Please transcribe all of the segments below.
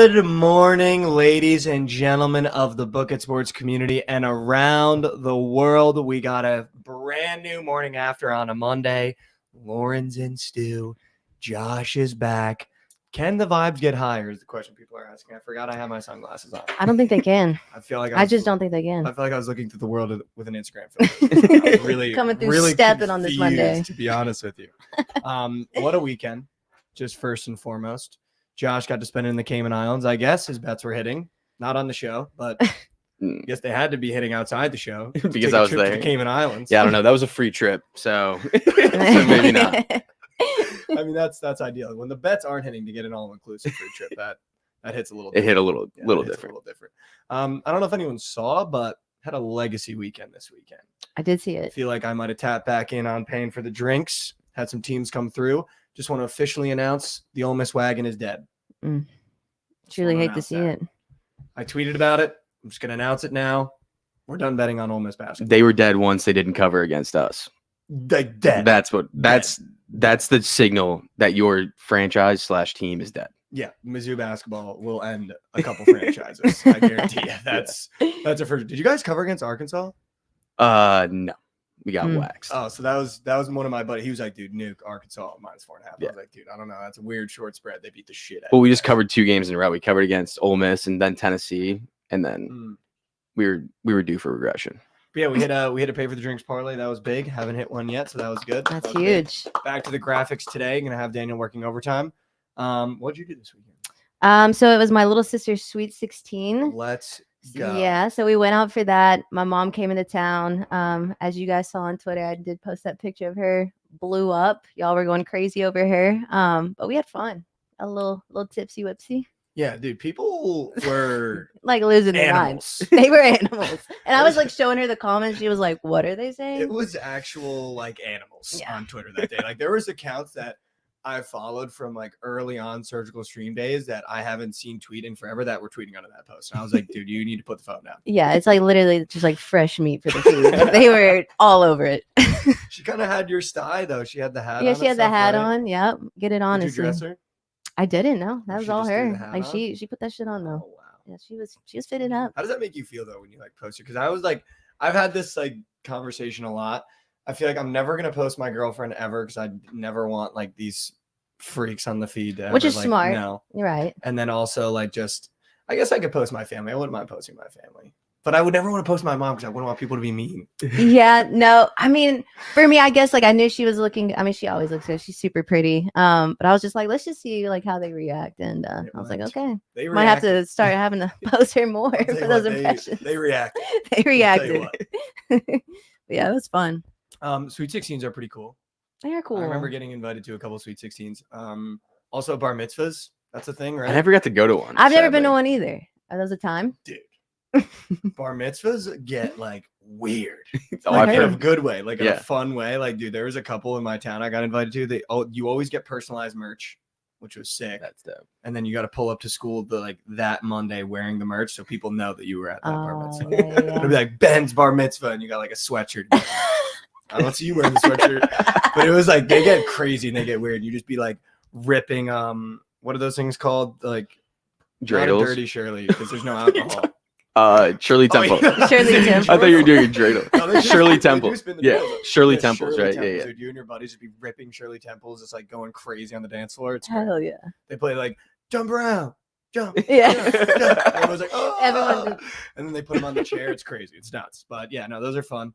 Good morning, ladies and gentlemen of the Book It Sports community and around the world. We got a brand new morning after on a Monday. Lauren's in stew. Josh is back. Can the vibes get higher is the question people are asking. I forgot I have my sunglasses on. I don't think they can. I feel like I just don't think they can. I feel like I was looking through the world with an Instagram filter. I was really Coming through really stepping on this confused, Monday. to be honest with you. What a weekend. Just first and foremost. Josh got to spend it in the Cayman Islands. I guess his bets were hitting, not on the show, but I guess they had to be hitting outside the show because I was there. To the Cayman Islands. Yeah, I don't know. That was a free trip, so maybe not. I mean, that's ideal. When the bets aren't hitting to get an all-inclusive free trip, that hits a little. It hit a little Yeah, different. A little different. I don't know if anyone saw, but had a legacy weekend this weekend. I did see I it. feel like I might have tapped back in on paying for the drinks. Had some teams come through. Just want to officially announce the Ole Miss wagon is dead. Truly wanna hate to announce see that. it. I tweeted about it. I'm just going to announce it now. We're done betting on Ole Miss basketball. They were dead once they didn't cover against us. Dead. That's the signal that your franchise/team is dead. Yeah, Mizzou basketball will end a couple franchises. I guarantee you. That's a first. Did you guys cover against Arkansas? No, we got Mm. waxed. Oh, so that was one of my buddies. He was like, dude, nuke Arkansas -4.5. I Yeah. was like, dude, I don't know. That's a weird short spread. They beat the shit out. Well, of we you just guys. covered 2 games in a row. We covered against Ole Miss and then Tennessee, and then Mm. we were due for regression. But yeah, we had to pay for the drinks parlay. That was big. Haven't hit one yet, so that was good. That's That was big. huge. Back to the graphics today. Gonna have Daniel working overtime. What'd you do this weekend? So it was my little sister's sweet 16. Let's go. Yeah, so we went out for that. My mom came into town. As you guys saw on Twitter, I did post that picture of her. Blew up. Y'all were going crazy over her. But we had fun. A little tipsy whipsy. Yeah, dude. People were Like losing their animals. minds. They were animals. And I was like showing her the comments. She was like, "What are they saying?" It was actual like animals Yeah. on Twitter that day. Like there was accounts that I followed from like early on surgical stream days that I haven't seen tweet in forever that were tweeting under that post. And I was like, dude, you need to put the phone down. Yeah, it's like literally just like fresh meat for the food. They were all over it. She kind of had your style though. She had the hat Yeah, on. she had and the stuff, hat right? on. Yep. Get it Did you honestly. dress her? I didn't know. Or That was she all just threw her. the hat Like on? she put that shit on Oh though. wow. Yeah, she was fitted up. How does that make you feel though when you like post it? Because I was like, I've had this like conversation a lot. I feel like I'm never gonna post my girlfriend ever because I never want like these freaks on the feed to Which ever, is like, smart. know. You're right. And then also like just I guess I could post my family. I wouldn't mind posting my family. But I would never want to post my mom because I wouldn't want people to be mean. Yeah, no. I mean, for me, I guess like I knew she was looking. I mean, she always looks good. She's super pretty. But I was just like, let's just see like how they react. And I was like, went. okay, They might have reacted. to start having to post her more I'll for tell you those what, impressions. They reacted. They I'll tell you reacted. But yeah, it was fun. Sweet 16s are pretty cool. They are cool. I remember getting invited to a couple Sweet 16s. Also bar mitzvahs. That's a thing, right? I never got to go to one. I've never been to sadly. one either. Are those a time? Dude. Bar mitzvahs get like weird. Oh, I I've Like in a heard. good way, like in Yeah. a fun way. Like, dude, there was a couple in my town I got invited to. You always get personalized merch, which was sick. That's dope. And then you got to pull up to school that Monday wearing the merch so people know that you were at that bar Oh, mitzvah. yeah, yeah, It'll be like Ben's bar mitzvah, and you got like a sweatshirt. I don't see you wearing the sweatshirt, but it was like they get crazy and they get weird. You just be like ripping what are those things called? Like not a Dreidels. dirty Shirley because there's no alcohol. Shirley Oh, Temple. yeah. Shirley They do Temple. I thought you were doing a dreidel. dreidel. No, they do Shirley spin- they do Temple. spin the Yeah, dreidel. Shirley Yeah, Temples, right? Yeah, yeah. Dude, you and your buddies just be ripping Shirley Temples, just like going crazy on the dance floor. It's great. Hell yeah. They play like jump around, jump. Yeah. jump. Everyone's like, oh, Everyone and then they put them on the chair. It's crazy. It's nuts. But yeah, no, those are fun.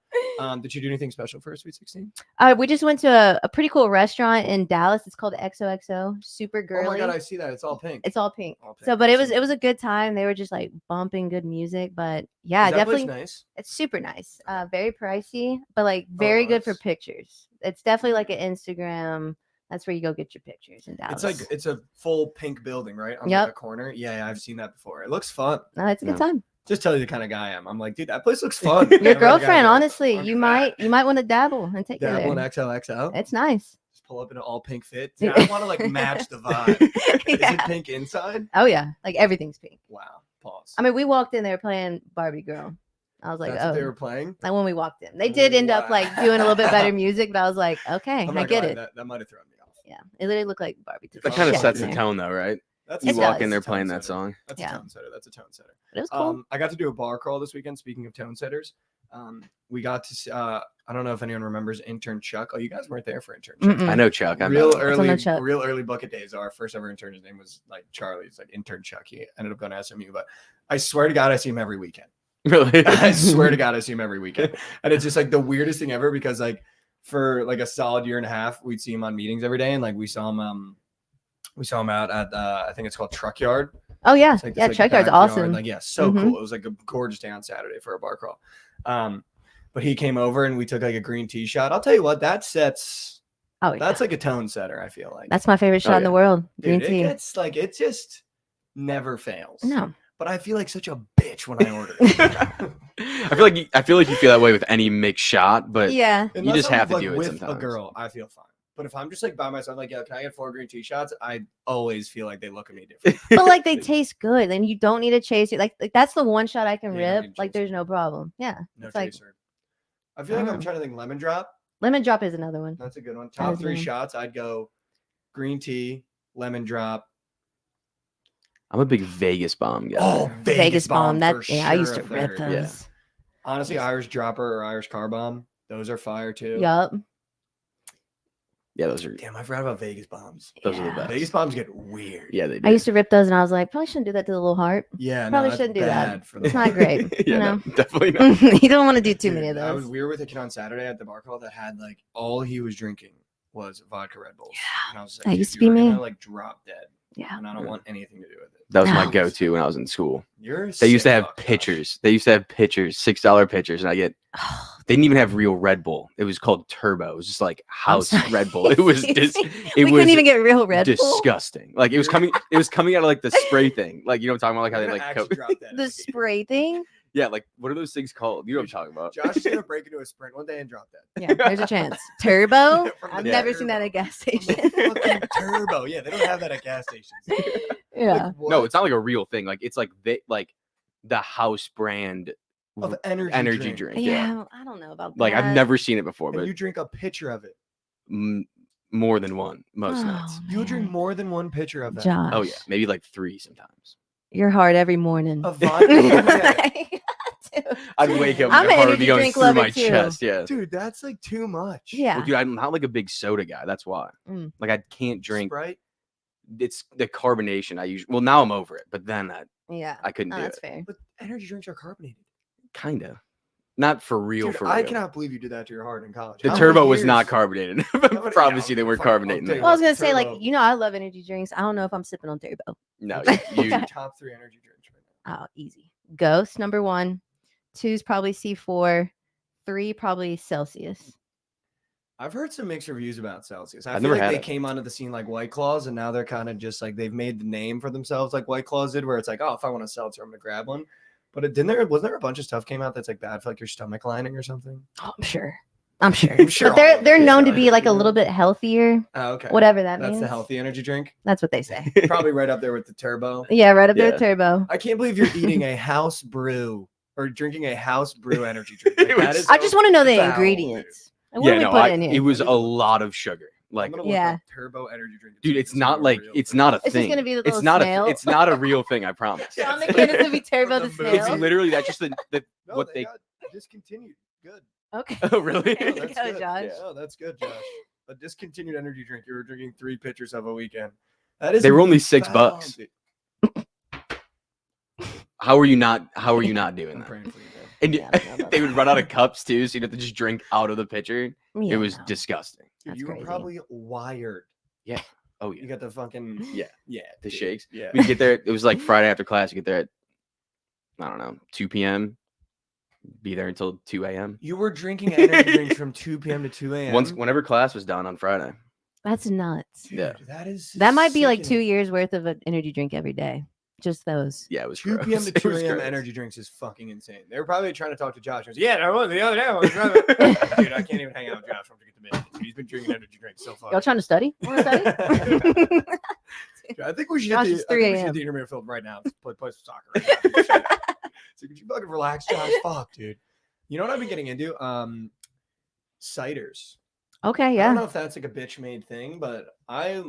Did you do anything special for a Sweet 16? We just went to a pretty cool restaurant in Dallas. It's called XOXO. Super girly. Oh my god, I see that. It's all pink. It's all pink. All pink. So, but I've it was seen a good time. They were just like bumping good music, but yeah, Is that place definitely nice. it's super nice. Very pricey, but like very good for nice. pictures. It's definitely like an Instagram. That's where you go get your pictures in Dallas. It's like it's a full pink building, right? On Yep. the corner. Yeah, I've seen that before. It looks fun. no, it's a good Yeah. time. Just tell you the kind of guy I am. I'm like, dude, that place looks fun. Your Whenever I girlfriend, go there, honestly, I'm you like, might want to dabble and take her dabble in there. XOXO. It's nice. Just pull up in an all pink fit. See, I want to like match the vibe. Is Yeah. it pink inside? Oh yeah, like everything's pink. Wow. Pause. I mean, we walked in, they were playing Barbie Girl. I was like, That's oh. what they were playing. Like when we walked in, they did end up like doing a little bit better music, but I was like, okay, I'm I not get gonna it. lie, that might have thrown me off. Yeah, it literally looked like Barbie. took That a kind of shit sets in the there. tone, though, right? That's You It walk does. in there That's a playing tone that setter. song. That's Yeah. a tone setter. That's a tone setter. But it was cool. I got to do a bar crawl this weekend. Speaking of tone setters, we got to. I don't know if anyone remembers intern Chuck. Oh, you guys weren't there for intern Chuck. Mm-mm. I know Chuck. I Real met him. early, Chuck. real early bucket days. Our first ever intern, his name was like Charlie. He's like intern Chuck. He ended up going to SMU, but I swear to God, I see him every weekend. Really? I swear to God, I see him every weekend, and it's just like the weirdest thing ever because like for like a solid year and a half, we'd see him on meetings every day, and like we saw him out at I think it's called Truck Yard. Oh yeah, It's like this, yeah. like, Truck Yard's backyard, awesome. Like, yeah, so Mhm. cool. It was like a gorgeous day on Saturday for a bar crawl. But he came over and we took like a green tea shot. I'll tell you what, that's Oh yeah, like a tone setter. I feel like that's my favorite shot in the yeah. world. Green Dude, tea. it gets like it just never fails. No. But I feel like such a bitch when I order it. I feel like you feel that way with any mixed shot, but Yeah. Unless just I'm, have to like, do it with sometimes. a girl, I feel fine. But if I'm just like by myself, like, yeah, can I get 4 green tea shots? I always feel like they look at me different. But like they taste good, and you don't need to chase it. Like that's the one shot I can Yeah, you don't rip. need to Like chase it. there's no problem. Yeah. No It's like chaser. I feel like I'm Oh. trying to think lemon drop. lemon drop is another one. That's a good one. That Top is 3 one. shots, I'd go green tea, lemon drop. I'm a big Vegas bomb guy. Oh, Vegas bomb. That for yeah, I used to sure, rip third. Yeah. those. Honestly, Irish dropper or Irish car bomb, those are fire too. Yup. Yeah, those are Damn, I forgot about Vegas bombs. those are the Yeah. best. Vegas bombs get weird. Yeah, they do. I used to rip those, and I was like, probably shouldn't do that to the little heart. Yeah, Probably that's shouldn't do that. bad for the It's not great. yeah, you no, know, definitely not. you don't want to do too Dude, many of those. We were with a kid on Saturday at the bar crawl that had like all he was drinking was vodka Red Bulls. Yeah, and I was like, that "Dude, used to you be are me." gonna, like drop dead, Yeah. and I don't Yeah. want anything to do with it. That was my No. go-to when I was in school. You're They used to sick have fuck, Josh. pitchers. They used to have pitchers, $6 pitchers, and they didn't even have real Red Bull. It was called Turbo. It was just like house sorry. Red Bull. It was just we couldn't even get real Red Bull. disgusting. Like it was coming. It was coming out of like the spray thing. Like you know what I'm talking about? Like how You're they gonna like actually Coke. drop dead. The spray thing. Yeah, like what are those things called? You know what I'm talking about? Josh is gonna break into a sprint one day and drop dead. Yeah, there's a chance. Turbo. From the I've Yeah. never seen that at a gas From the station. fucking turbo. Yeah, they don't have that at gas stations. Yeah. Like, No, what? it's not like a real thing. Like it's like the house brand of energy, energy drink. Yeah, I don't know about Like that. I've never seen it before, And but you drink a pitcher of it. more than one most Oh, nights. You drink man. more than one pitcher of that. Josh. Oh yeah, maybe like 3 sometimes. You're hard every morning. Of vodka. Yeah. Dude. I'd wake up I'm and an heart would energy be going drink through lover my too. chest. Yeah. Dude, that's like too much. Yeah. Well, dude, I'm not like a big soda guy. That's why. Mm. Like I can't drink. Sprite. It's the carbonation. I usually. Well, now I'm over it, but then Yeah. I couldn't Oh, do that's it. fair. But energy drinks are carbonated. Kinda. Not for real. Dude, for I real. cannot believe you did that to your heart in college. The How turbo many was not years? carbonated. Nobody- Promise yeah, you, they were fuck, I'll carbonating. tell you that. Well, I was what, gonna say, like, Turbo. you know, I love energy drinks. I don't know if I'm sipping on Turbo. No, What's you. your top 3 energy drinks right now? Oh, easy. Ghost number 1. 2's probably C4. 3 probably Celsius. I've heard some mixed reviews about Celsius. I I've feel never like had they it. came onto the scene like White Claws, and now they're kind of just like they've made the name for themselves like White Claws did, where it's like, oh, if I want a seltzer, I'm gonna grab one. But wasn't there a bunch of stuff came out that's like bad for like your stomach lining or something? Oh, I'm sure. I'm sure. I'm sure But they're all of it known to is, be like a yeah. little bit healthier, Oh, okay. whatever that That's means. the healthy energy drink. That's what they say. Probably right up there with the turbo. Yeah, right up there with Yeah. Turbo. I can't believe you're eating a house brew or drinking a house brew energy drink. Like, It that was is I just want to know the foul, ingredients. And what Yeah, do we no, put in here? it was Let a me look. lot of sugar. Like, I'm gonna look Yeah. up turbo energy drink. dude, it's not a like real it's thing. not a It's just thing. gonna be the It's little not snail. it's not a real thing. I promise. Yeah, On the it's can, like it's gonna be Turbo from the the movie. It's snail. literally that's just the No, what they they. got discontinued. Good. Okay. Oh really? There you that's go, good. Josh. Oh, that's good, Josh. A discontinued energy drink. You were drinking 3 pitchers of a weekend. That is. They were only $6. foul, dude. How are you not? How are you not doing I'm that? praying for you, man. And Yeah, I don't know about they would that. run out of cups too, so you'd have to just drink out of the pitcher. Yeah, It was no. disgusting. Dude, That's you crazy. were probably wired. Oh You yeah, got the fucking Yeah. yeah, the dude. shakes. Yeah. We get there. It was like Friday after class. You get there at I don't know 2 p.m. Be there until 2 a.m. You were drinking energy drinks from 2 p.m. to 2 a.m. Whenever class was done on Friday. That's nuts. Dude, Yeah. that is That might be like 2 sickening. years worth of an energy drink every day. Just those. Yeah, it was 2 gross. p.m. to It 2 was a.m. gross. energy drinks is fucking insane. They were probably trying to talk to Josh. He was, yeah, no, the other day I was driving. Dude, I can't even hang out with Josh from to get to bed. He's been drinking energy drinks so far. Y'all trying to study? Wanna study? I think we should Josh, hit it's the, I 3 think we should hit a.m. the intermittent field right now. Play some soccer. Right now. So could you fucking relax, Josh? Fuck, dude. You know what I've been getting into? Ciders. Okay, I don't yeah. know if that's like a bitch made thing, but I've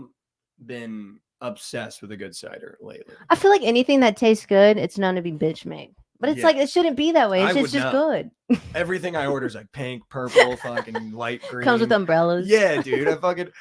been obsessed with a good cider lately. I feel like anything that tastes good, it's known to be bitch made. But it's Yeah. like it shouldn't be that way. I It's would just know. good. Everything I order is like pink, purple, fucking light green. Comes with umbrellas. Yeah, dude. I forget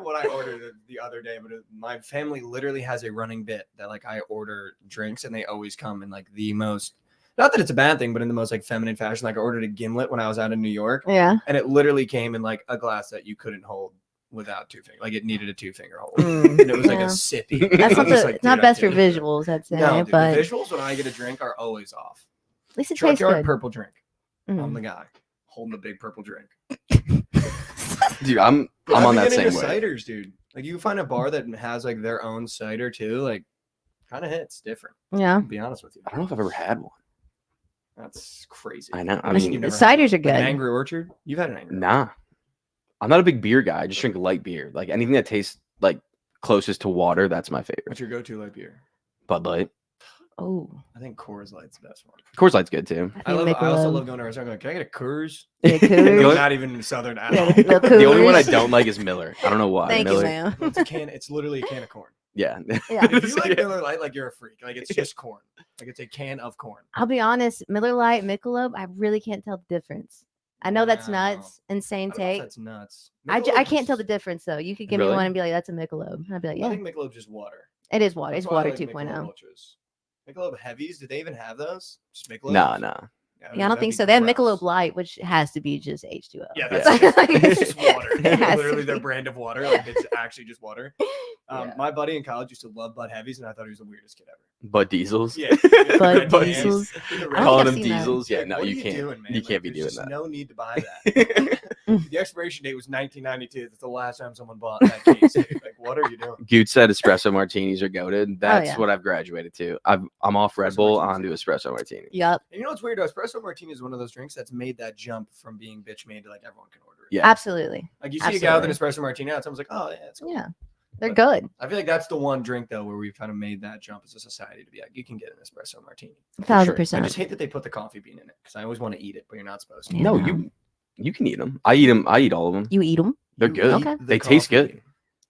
what I ordered the other day, but my family literally has a running bit that like I order drinks and they always come in like the most, not that it's a bad thing, but in the most like feminine fashion. Like I ordered a gimlet when I was out in New York, Yeah. and it literally came in like a glass that you couldn't hold without two fingers. Like it needed a 2-finger hold, Mm, and it was like a yeah. sippy. That's I not was the, like, it's not dude, I best for can't do it. visuals, I'd say. No, dude, but the visuals when I get a drink are always off. at least it tastes Truckyard good. purple drink. I'm Mm. the guy holding the big purple drink. Dude, I'm But on I've that been getting same into way. ciders, dude. Like you can find a bar that has like their own cider too. Like, kind of hits different. Yeah. To be honest with you, I don't know if I've ever had one. that's crazy. I know. I Listen, mean, you've The never had ciders one. are good. Like an Angry Orchard. You've had an Angry. Orchard. nah. I'm not a big beer guy. I just drink light beer. Like anything that tastes like closest to water, that's my favorite. What's your go-to light beer? Bud Light. Oh. I think Coors Light's the best one. Coors Light's good too. I think I also Michelob. love going to a restaurant. Going, can I get a Coors? Yeah, They're Coors. not even Southern at Yeah, all. no The only one I Coors. don't like is Miller. I don't know why. Thank Miller. you, ma'am. It's a can. It's literally a can of corn. Yeah. Yeah. If you like Miller Lite, like you're a freak. Like it's just corn. Like it's a can of corn. I'll be honest, Miller Lite, Michelob, I really can't tell the difference. I know that's Wow. nuts, insane I don't know if take. that's nuts. I Michelob's- can't tell the difference though. You could give me Really? one and be like, "That's a Michelob." And I'd be like, I "Yeah, think Michelob's just water. it is water. That's It's why I water like 2.0." Michelob Ultras. Michelob Heavies, did they even have those? Just Michelob? No. Yeah, I don't that'd think be so. They have gross. Michelob Light, which has to be just H2O. Yeah, Yeah. that's just, it's just water. It has to Literally their be. brand of water. Like it's actually just water. Yeah. My buddy in college used to love Bud Heavies, and I thought he was the weirdest kid ever. Bud Diesels. Yeah. Bud Red cans, Diesels. the red I don't Calling think them I've seen that. Diesels. Yeah, Like, no, what are you can't. doing, man? You can't be there's doing just that. No need to buy that. The expiration date was 1992. That's the last time someone bought that case. Like, what are you doing? Goot said espresso martinis are goaded. That's yeah. what I've graduated to. I'm off Red Espresso Bull martinis. onto espresso martini. Yup. And you know what's weird? Espresso martini is one of those drinks that's made that jump from being bitch made to like everyone can order it. Yeah. Absolutely. Like you see a guy with an Absolutely. espresso martini out, someone's like, oh yeah, it's cool. Yeah. They're But- good. I feel like that's the one drink though where we've kind of made that jump as a society to be like, you can get an espresso martini. 1,000%. I just hate that they put the coffee bean in it because I always want to eat it, but you're not supposed to. Yeah. No, you can eat them. I eat them. I eat all of them. You eat them. They're You good. eat Okay. the They taste coffee good. bean.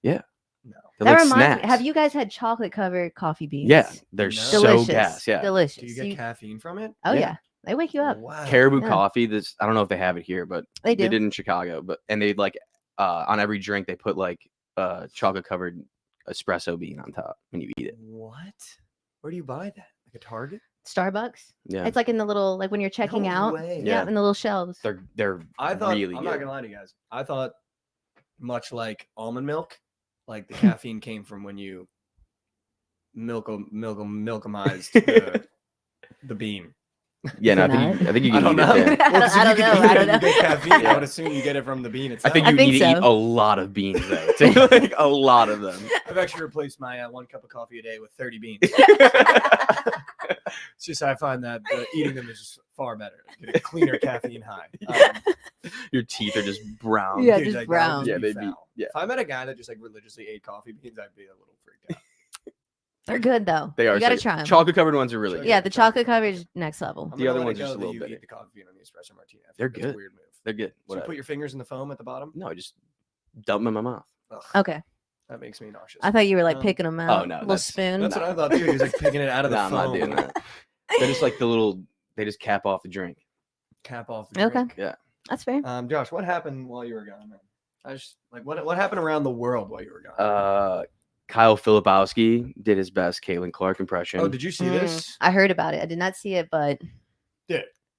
Yeah. No. They're That like reminds snacks. me. Have you guys had chocolate covered coffee beans? Yeah, they're No. so Delicious. gas. Yeah. Delicious. Do you get You- caffeine from it? oh Yeah. yeah. They wake you up. Wow. Caribou Yeah. coffee. This I don't know if they have it here, but They they do. did in Chicago. But and they like on every drink they put like chocolate covered espresso bean on top when you eat it. What? Where do you buy that? Like a Target? Starbucks. Yeah, It's like in the little like when you're checking No out. way. Yeah, Yeah. in the little shelves. they're I thought really I'm good. not gonna lie to you guys. I thought much like almond milk, like the caffeine came from when you milkemized the bean. Yeah, no, Is it I think you I can don't eat know. it there. Well, 'cause I if you don't could know. eat I it don't and you get know. caffeine, I Yeah. would assume you get it from the bean I itself. think I you think need to eat so. a lot of beans though. too. Like a lot of them. I've actually replaced my 1 cup of coffee a day with 30 beans. It's just I find that eating them is just far better. Get a cleaner caffeine high. Your teeth are just brown. Yeah, dude, just that would brown. Yeah, be they'd be- foul. yeah. If I met a guy that just like religiously ate coffee beans, I'd be a little freaked out. They're good though. They are. You gotta so good. try them. Chocolate covered ones are really good. Yeah, the chocolate coverage next level. I'm The gonna other let one's it just go a that little you bitter. eat the coffee bean on the espresso martini. I think They're that's good. A weird move. They're good. So you Whatever. put your fingers in the foam at the bottom. No, just dump them in my mouth. Ugh, Okay. that makes me nauseous. I thought you were like Um, picking them out. no, little that's- spoon. That's what I thought too. He was like picking it out of the Nah, I'm foam. not doing that. They're just like the little. They just cap off the drink. Cap off. The Okay. drink. Yeah. That's fair. Josh, what happened while you were gone, man? I just like what happened around the world while you were gone? Kyle Filipowski did his best Caitlin Clark impression. Oh, did you see this? I heard about it. I did not see it, but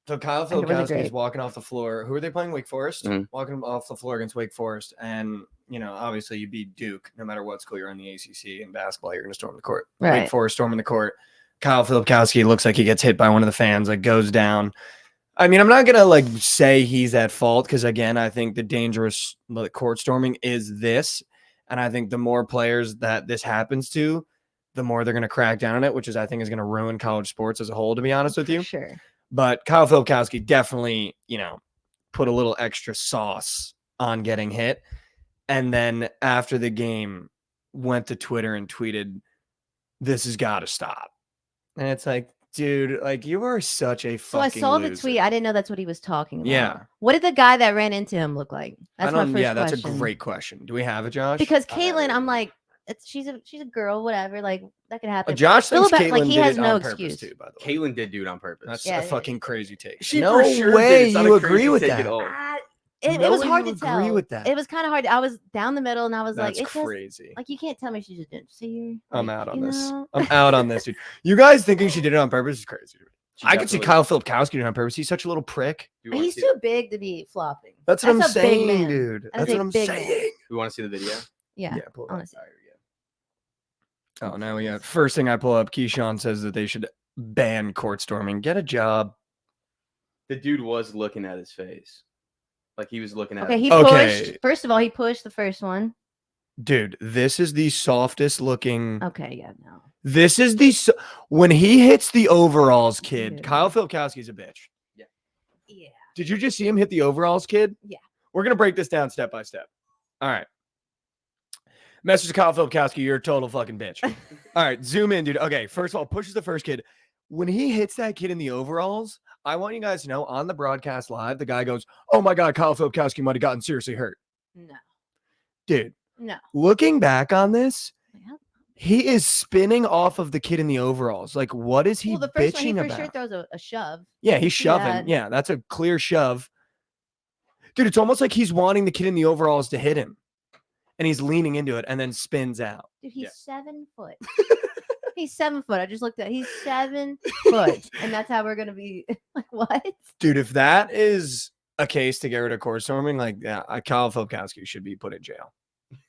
So Kyle I think it was Filipowski is great. walking off the floor. Who are they playing? Wake Forest. Mhm. Walking off the floor against Wake Forest, and obviously you beat Duke. No matter what school you're in the ACC in basketball, you're going to storm the court. Wake Right. Forest storming the court. Kyle Filipowski looks like he gets hit by one of the fans, like goes down. I mean, I'm not gonna like say he's at fault because again, I think the dangerous court storming is this, and I think the more players that this happens to, the more they're gonna crack down on it, which is I think is gonna ruin college sports as a whole. To be honest with for you, sure. but Kyle Filipowski definitely, put a little extra sauce on getting hit, and then after the game, went to Twitter and tweeted, "This has got to stop," and it's like. Dude, like you are such a So I fucking saw the loser. tweet. I didn't know that's what he was talking about. Yeah. What did the guy that ran into him look like? That's my first Yeah, that's question. a great question. Do we have it, Josh? Because I have Caitlin, it. I'm like, she's a girl, whatever. Like that could happen. Josh thinks Philip, Caitlyn like, he did has it no on purpose excuse. too. By the way, Caitlyn did do it on purpose. that's Yeah, a fucking crazy take. She no for sure did. way It's not you a agree crazy with take that. at all. It No was way hard you to agree tell. with that. It was kind of hard. I was down the middle, and I was That's like, it's just crazy. like you can't tell me she just didn't see her. I'm Like, out on you this. know? I'm out on this, dude. You guys thinking she did it on purpose is crazy. She I could see definitely- Kyle Filipkowski doing it on purpose. He's such a little prick. Do we wanna He's see too it? big to be flopping. That's what I'm a big saying, man. dude. That That's is what a I'm big man. saying. We want to see the video. Yeah. Pull it I up. wanna see- All right, here we go. Oh, now we got first thing I pull up. Keyshawn says that they should ban court storming. Get a job. The dude was looking at his face, like he was looking at. Okay, him. he Okay. pushed. First of all, he pushed the first one. Dude, this is the softest looking. Okay, yeah, no. This is when he hits the overalls, kid. Dude. Kyle Filipkowski's a bitch. Yeah. Did you just see him hit the overalls, kid? Yeah. We're gonna break this down step by step. All right. Message to Kyle Filipkowski, you're a total fucking bitch. All right, zoom in, dude. Okay, first of all, pushes the first kid. When he hits that kid in the overalls, I want you guys to know on the broadcast live, the guy goes, "Oh my God, Kyle Filipkowski might have gotten seriously hurt." No. Dude, No. looking back on this, Yeah. he is spinning off of the kid in the overalls. Like, what is he Well, the first one, he bitching for about? sure throws a shove. Yeah, he's see shoving. that. Yeah, that's a clear shove. Dude, it's almost like he's wanting the kid in the overalls to hit him. And he's leaning into it and then spins out. Dude, he's Yeah. 7 foot. He's 7 foot. I just looked at. He's 7 foot, and that's how we're gonna be. Like what? Dude, if that is a case to get rid of court storming, like, yeah, Kyle Filipkowski should be put in jail.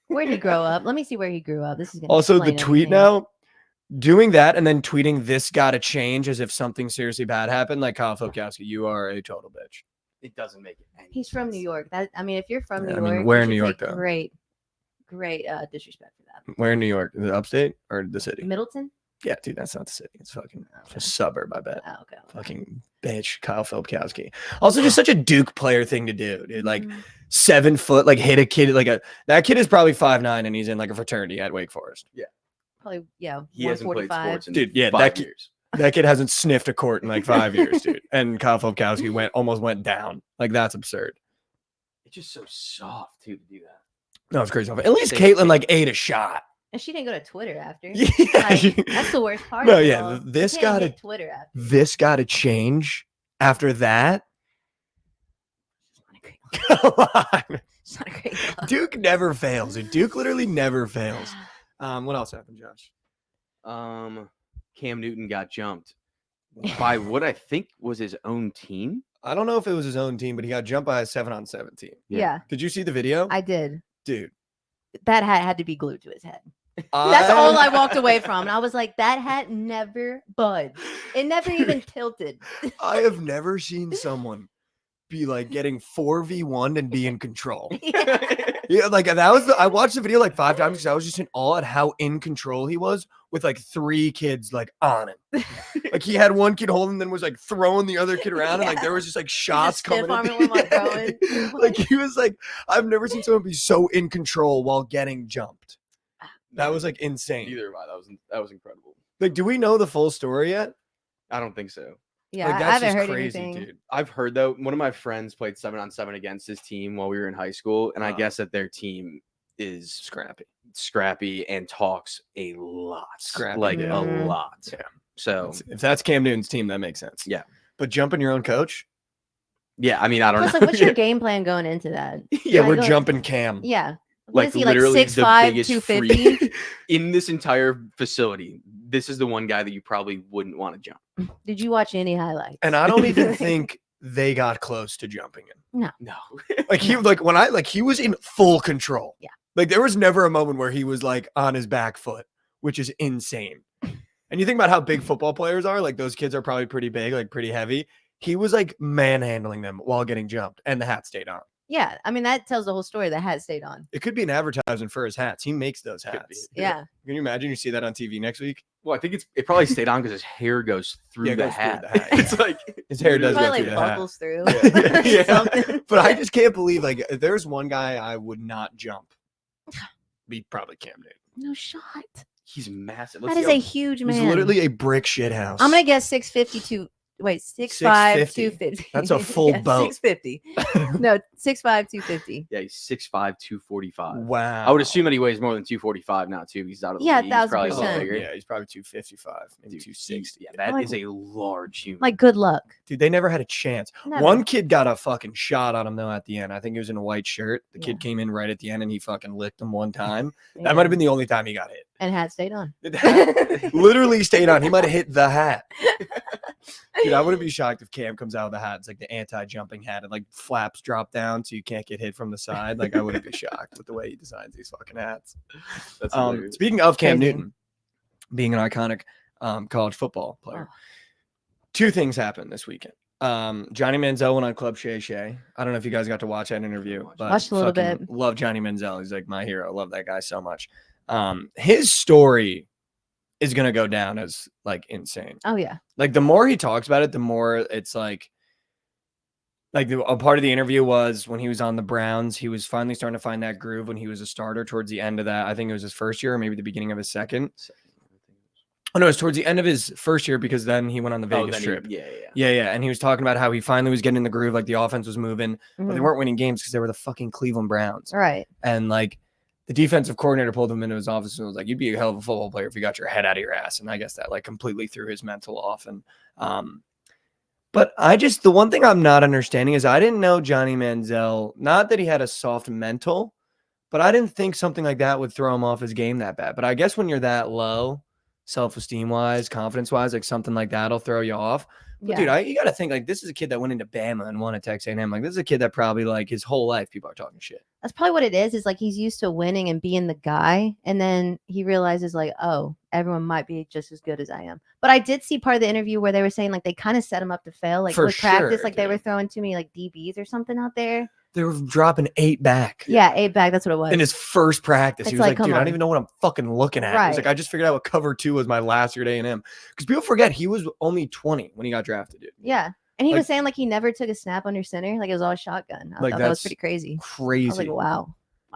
Where did he grow up? Let me see where he grew up. This is gonna Also, the explain tweet everything. now, doing that and then tweeting this gotta change as if something seriously bad happened, like Kyle Filipkowski, you are a total bitch. It doesn't make it. Any He's from New sense. York. That I mean, if you're from Yeah, New I mean, York, where you in New should York, take though? Great disrespect for that. Where in New York? The upstate or the city? Middleton. Yeah, dude, that's not the city. It's fucking Okay. a suburb, I bet. Oh, okay. Fucking bitch, Kyle Filipkowski. Also, just such a Duke player thing to do, dude. Like Mhm. 7 foot, like hit a kid that kid is probably 5'9" and he's in like a fraternity at Wake Forest. Probably yeah. He hasn't played 145. sports in Dude, yeah, 5 that kid- years. That kid hasn't sniffed a court in like 5 years, dude. And Kyle Filipkowski almost went down. Like that's absurd. It's just so soft too to do that. No, it's crazy. At least They- Caitlyn like ate a shot. And she didn't go to Twitter after. Yeah, Like, that's the worst part. No, of it yeah, all. You this can't gotta- hit Twitter after. this got to change after that. It's not a great look. Come on. It's not a great look. Duke never fails. Dude. Duke literally never fails. What else happened, Josh? Cam Newton got jumped by what I think was his own team. I don't know if it was his own team, but he got jumped by a 7-on-7 team. Yeah, Did you see the video? I did. Dude, That hat had to be glued to his head. That's all I walked away from. And I was like, that hat never budged. It never even tilted. I have never seen someone be like getting 4v1 and be in control. Yeah, like that was I watched the video like 5 times because I was just in awe at how in control he was with like 3 kids like on him. Like he had one kid holding, then was like throwing the other kid around, and like there was just like shots stiff coming. at arming him, like, the- throwing. like he was like, I've never seen someone be so in control while getting jumped. That was like insane. Neither have I. That was incredible. Like, do we know the full story yet? I don't think so. Yeah, Like, I that's haven't just heard crazy, anything. dude. I've heard though. One of my friends played 7-on-7 against his team while we were in high school, and I Oh. guess that their team is Scrappy. and talks a lot, Scrappy, like yeah. a Mm. lot. Yeah. So If that's Cam Newton's team, that makes sense. Yeah. But jumping your own coach? yeah, I mean, I don't Plus, know. like, what's your game plan going into that? Yeah, Like, we're like- jumping Cam. Yeah. What Like is he, like literally 6'5", the biggest 250? freak in this entire facility. This is the one guy that you probably wouldn't want to jump. Did you watch any highlights? And I don't even think they got close to jumping him. No, Like he he was in full control. Yeah. Like there was never a moment where he was like on his back foot, which is insane. And you think about how big football players are, like those kids are probably pretty big, like pretty heavy. He was like manhandling them while getting jumped, and the hat stayed on. Yeah, I mean that tells the whole story. The hat stayed on. It could be an advertisement for his hats. He makes those Could be. hats. Yeah. Can you imagine you see that on TV next week? well, I think it probably stayed on because his hair goes through Yeah, it the goes through hat. the hat, It's yeah. like His hair does Probably go like through the hat. buckles through. Yeah. Yeah. Something. But I just can't believe like if there's one guy I would not jump. Be probably Cam Newton. No shot. he's massive. That is a huge He's man. literally a brick shit house. I'm gonna guess 6'50" Wait, 6'5", 650. 250. That's a full boat. 650. No, 6'5", 250. Yeah, he's 6'5", 245. Wow. I would assume that he weighs more than 245 now too. He's out of the Yeah, league. He's probably a little 1000%. bigger. Yeah, he's probably 255, maybe Dude, 260. Yeah, that Like- is a large human. Like, good luck. Dude, they never had a chance. Never. One kid got a fucking shot on him though at the end. I think he was in a white shirt. The Yeah. kid came in right at the end and he fucking licked him one time. Yeah. That might have been the only time he got hit. And hat stayed on. The hat literally stayed on. He might have hit the hat. Dude, I wouldn't be shocked if Cam comes out with a hat. It's like the anti-jumping hat and like flaps drop down so you can't get hit from the side. Like I wouldn't be shocked with the way he designs these fucking hats. That's hilarious. Speaking of Cam Crazy. Newton being an iconic college football player, Oh. two things happened this weekend. Johnny Manziel went on Club Shay Shay. I don't know if you guys got to watch that interview, but Watched a little fucking bit. Love Johnny Manziel. He's like my hero. Love that guy so much. His story is gonna go down as like insane. Oh, yeah. Like the more he talks about it, the more it's like a part of the interview was when he was on the Browns, he was finally starting to find that groove when he was a starter towards the end of that. I think it was his first year or maybe the beginning of his second. Oh no, it was towards the end of his first year because then he went on the Oh, Vegas then trip. yeah. Yeah. And he was talking about how he finally was getting in the groove, like the offense was moving, but they Mhm. weren't winning games because they were the fucking Cleveland Browns. Right. And like the defensive coordinator pulled him into his office and was like, "You'd be a hell of a football player if you got your head out of your ass." And I guess that like completely threw his mental off. And but the one thing I'm not understanding is I didn't know Johnny Manziel, not that he had a soft mental, but I didn't think something like that would throw him off his game that bad. But I guess when you're that low, self-esteem wise, confidence wise, like something like that'll throw you off. But Yeah. dude, you got to think like this is a kid that went into Bama and won at Texas A&M. Like this is a kid that probably like his whole life people are talking shit. That's probably what it is like he's used to winning and being the guy. And then he realizes, like, oh, everyone might be just as good as I am. But I did see part of the interview where they were saying, like, they kind of set him up to fail. Like, For with practice, sure, like, they were dude. throwing too many, like, DBs or something out there. They were dropping 8 back. Yeah, 8 back. That's what it was. In his first practice, he It's was like, like, come dude, I don't on. even know what I'm fucking looking at. He was like, Right. I just figured out what cover 2 was my last year at A&M. Because people forget he was only 20 when he got drafted, dude. Yeah. And he Like- was saying, like, he never took a snap under center. Like, it was all shotgun. I Like, thought that was that's pretty crazy. I Crazy. was like, wow.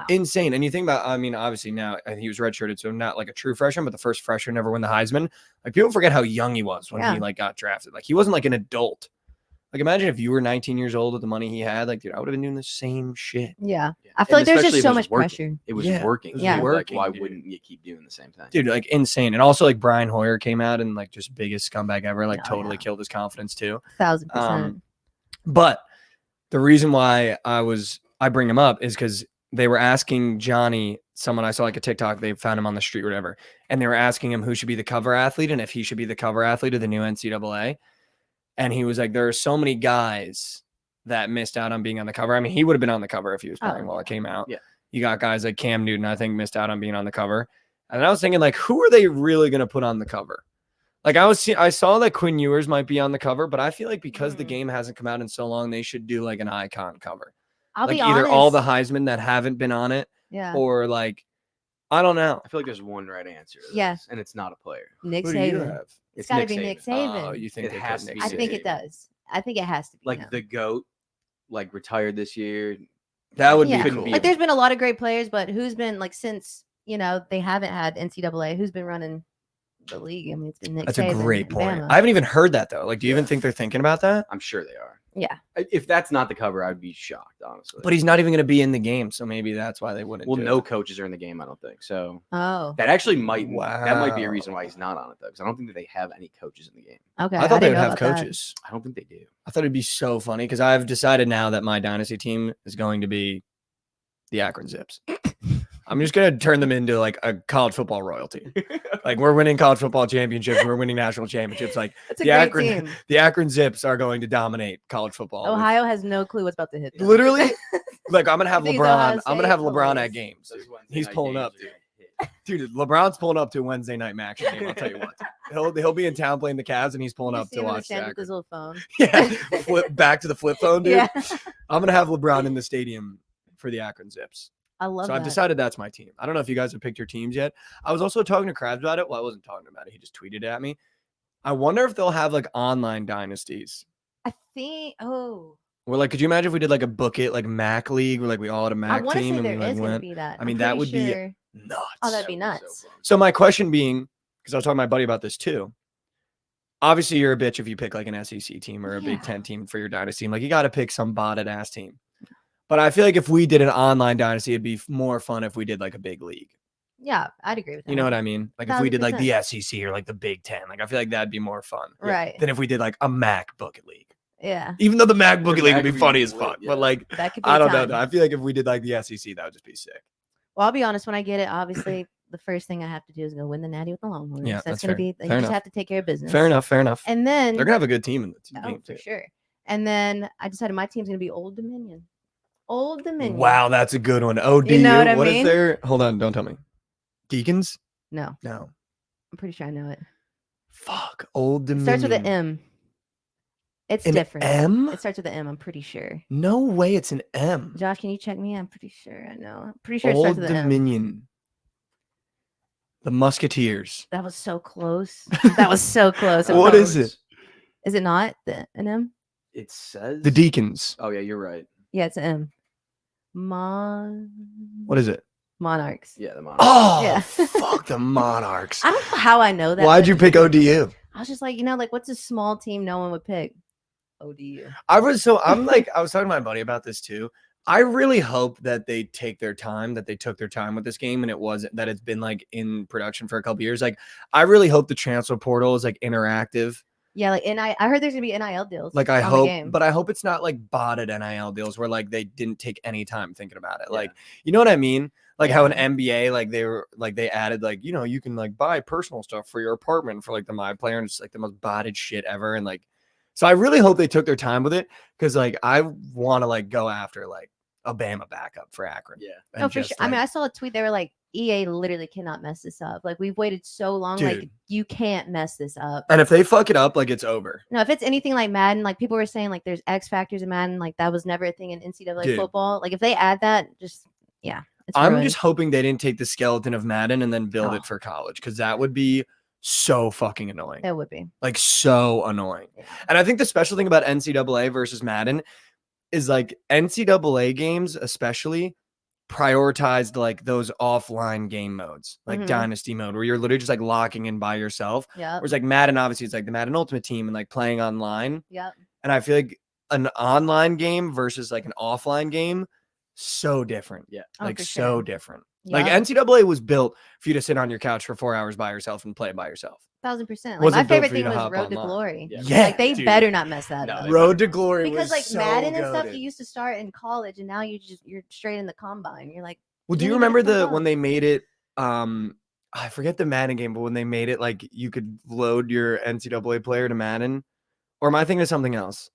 Insane. And you think about, I mean, obviously now he was redshirted, so not like a true freshman, but the first freshman ever win the Heisman. Like people forget how young he was when Yeah. he like got drafted. Like he wasn't like an adult. Like imagine if you were 19 years old with the money he had. Like, dude, I would have been doing the same shit. Yeah. Yeah. I feel And like there's especially just if it so was much working. pressure. It was Yeah, working. it was Yeah. Like, working, why dude. wouldn't you keep doing the same thing? Dude, like insane. And also like Brian Hoyer came out and like just biggest scumbag ever, like Oh, totally yeah. killed his confidence too. 1000%. But the reason why I bring him up is because they were asking Johnny, someone I saw like a TikTok, they found him on the street or whatever, and they were asking him who should be the cover athlete and if he should be the cover athlete of the new NCAA. And he was like, there are so many guys that missed out on being on the cover. I mean, he would have been on the cover if he was Oh, playing while it came out. Yeah. You got guys like Cam Newton, I think, missed out on being on the cover. And I was thinking, like, who are they really going to put on the cover? Like I saw that Quinn Ewers might be on the cover, but I feel like because the Mm. game hasn't come out in so long, they should do like an icon cover. I'll Like be either honest. all the Heisman that haven't been on it, Yeah. or like I don't know. I feel like there's one right answer. to Yeah. this, and it's not a player. Nick Who do you Saban. have? It's got to be Nick Saban. Oh, you think It they has put to Nick be I think it Saban. does. I think it has to be Like him. the GOAT, like retired this year. That would Yeah. be Couldn't cool. be Like, there's been a lot of great players, but who's been like since they haven't had NCAA? Who's been running the league? I mean, it's been Nick That's a Saban great and point. Bama. I haven't even heard that though. Like, do you even think they're thinking about that? I'm sure they are. Yeah. If that's not the cover, I'd be shocked, honestly. But he's not even going to be in the game, so maybe that's why they wouldn't. well, do no it. coaches are in the game. I don't think so. Oh, That actually might that might be a Wow. reason why he's not on it though, because I don't think that they have any coaches in the game. okay. I thought they didn't would know have about that. coaches. I don't think they do. I thought it'd be so funny because I've decided now that my dynasty team is going to be the Akron Zips. I'm just gonna turn them into like a college football royalty. Like we're winning college football championships, we're winning national championships. Like That's a the great Akron, team. the Akron Zips are going to dominate college football. with- Ohio has no clue what's about to hit them. literally, like I'm gonna have think it's Ohio LeBron. I'm gonna have State? LeBron Hilarious. at games. He's pulling up, dude. LeBron's pulling up to a Wednesday night action game. I'll tell you what. He'll be in town playing the Cavs, and he's pulling You up see to him in the watch the stands with his Akron. little phone. Yeah, flip back to the flip phone, dude. Yeah, I'm gonna have LeBron in the stadium for the Akron Zips. I love So that. I've decided that's my team. I don't know if you guys have picked your teams yet. I was also talking to Krabs about it. Well, I wasn't talking about it. He just tweeted at me. I wonder if they'll have like online dynasties. I think. Oh, Or like, could you imagine if we did like a book it like Mac league where like we all had a I Mac want to team say and there we like is going to went be that. I mean, I'm that pretty would be sure- nuts. Oh, that'd be nuts. So my question being, because I was talking to my buddy about this too. obviously you're a bitch if you pick like an SEC team or a Big Yeah. Ten team for your dynasty team. Like you got to pick some botted ass team. But I feel like if we did an online dynasty, it'd be more fun if we did like a big league. Yeah, I'd agree with that. You know what I mean? Like if we did like the 1000%. SEC or like the Big Ten, like I feel like that'd be more fun Right. than if we did like a MAC Bucket League. Yeah. Even though the MAC Bucket League would MAC be would funny be as fuck, lit, but yeah. like That could be I a don't know. time. Though. I feel like if we did like the SEC, that would just be sick. Well, I'll be honest. When I get it, obviously, the first thing I have to do is go win the Natty with the Longhorns. Yeah, that's that's gonna fair. be. You Fair just enough. have to take care of business. Fair enough. Fair enough. And then They're gonna have a good team in the oh, game for too. sure. And then I decided my team's gonna be Old Dominion. Old Dominion. Wow, that's a good one. ODU. You know what I What is mean? there? Hold on, don't tell me. Deacons? No, No. I'm pretty sure I know it. Fuck. Old It Dominion. starts with an M. It's An different. M? It starts with an M. I'm pretty sure. No way, it's an M. Josh, can you check me? I'm pretty sure I know. I'm pretty sure it Old starts with an M. Dominion. The Musketeers. That was so close. That was so close. It What was- is it? Is it not an M? It says The Deacons. Oh yeah, you're right. Yeah, it's an M. What is it? Monarchs. Yeah, the Monarchs. Oh, Yeah. fuck the Monarchs. I don't know how I know that. Why'd but you pick ODU? I was just like, like what's a small team no one would pick? ODU. I was I was talking to my buddy about this too. I really hope that they take their time, that they took their time with this game, and it wasn't that it's been like in production for a couple years. Like, I really hope the transfer portal is like interactive. Yeah, like I heard there's gonna be NIL deals. Like, I on the hope, game. but I hope it's not like botted NIL deals where like they didn't take any time thinking about it. Yeah. Like, you know what I mean? Like how an Yeah. NBA, like they added like, you can like buy personal stuff for your apartment for like the My Player, and it's like the most botted shit ever. And like, so I really hope they took their time with it because like I want to like go after like a Bama backup for Akron. Yeah. and Oh, for just, sure. I mean, like- I saw a tweet. They were like, EA literally cannot mess this up. Like, we've waited so long. Like, Dude. you can't mess this up. and if they fuck it up, like it's over. No, if it's anything like Madden, like people were saying, like there's X factors in Madden, like that was never a thing in NCAA Dude. football. Like if they add that, just yeah, it's I'm ruined. just hoping they didn't take the skeleton of Madden and then build Oh. it for college because that would be so fucking annoying. That would be. Like so annoying. Yeah. And I think the special thing about NCAA versus Madden is like NCAA games, especially prioritized like those offline game modes, like Mhm. Dynasty mode, where you're literally just like locking in by yourself. Yep. Whereas like Madden, obviously, it's like the Madden Ultimate Team and like playing online. Yep. And I feel like an online game versus like an offline game, so different. Yeah. Oh, Like for so sure. different. Like Yep. NCAA was built for you to sit on your couch for 4 hours by yourself and play by yourself. 1000%. Like, Wasn't my built favorite for you thing to was hop Road to online. Glory. Yeah. Yeah, Like they dude. better not mess that No, up. they Road to Glory Because was like so Madden and stuff, goated. you used to start in college, and now you're straight in the combine. You're like, Well, do You you didn't even remember come when up. they made it? I forget the Madden game, but when they made it like you could load your NCAA player to Madden, or am I thinking of something else?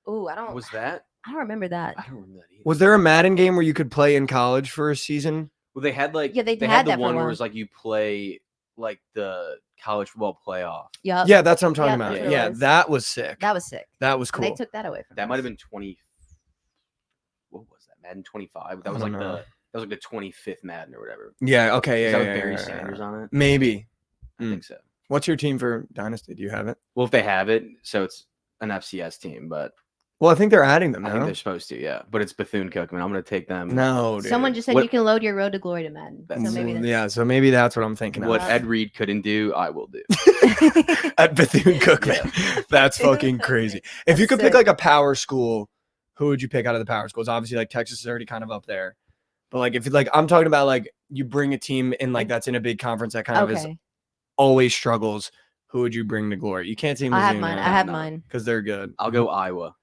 oh, I don't Was that? I don't remember that. I don't remember that either. Was there a Madden game where you could play in college for a season? Well, they had like Yeah, they had had the that for a one where it while. was like you play like the college football playoff. Yep. Yeah, that's what I'm talking Yep, about. that's what it Yeah, was. that was sick. That was sick. That was And cool. they took that away from That might have us. been 20. What was that? Madden 25. That I was don't like know. that was like the 25th Madden or whatever. Yeah. Okay. Is Yeah. that yeah, with Barry yeah, Sanders yeah. on it? Maybe. I Mm. think so. What's your team for Dynasty? Do you have it? Well, if they have it, so it's an FCS team, but Well, I think they're adding them I think now. they're supposed to, yeah. But it's Bethune Cookman. I'm gonna take them. No, dude. Someone just said What- you can load your Road to Glory to Madden. So That's- maybe that's yeah, so maybe that's what I'm thinking What of. Ed Reed couldn't do, I will do. At Bethune Cookman. That's fucking crazy. If you That's could pick sick. like a power school, who would you pick out of the power schools? Obviously, like Texas is already kind of up there. But like if you like I'm talking about like you bring a team in like that's in a big conference that kind of is okay. always struggles, who would you bring to glory? You can't say I have Mizzou mine. I now have no. mine. because they're good. I'll go Iowa.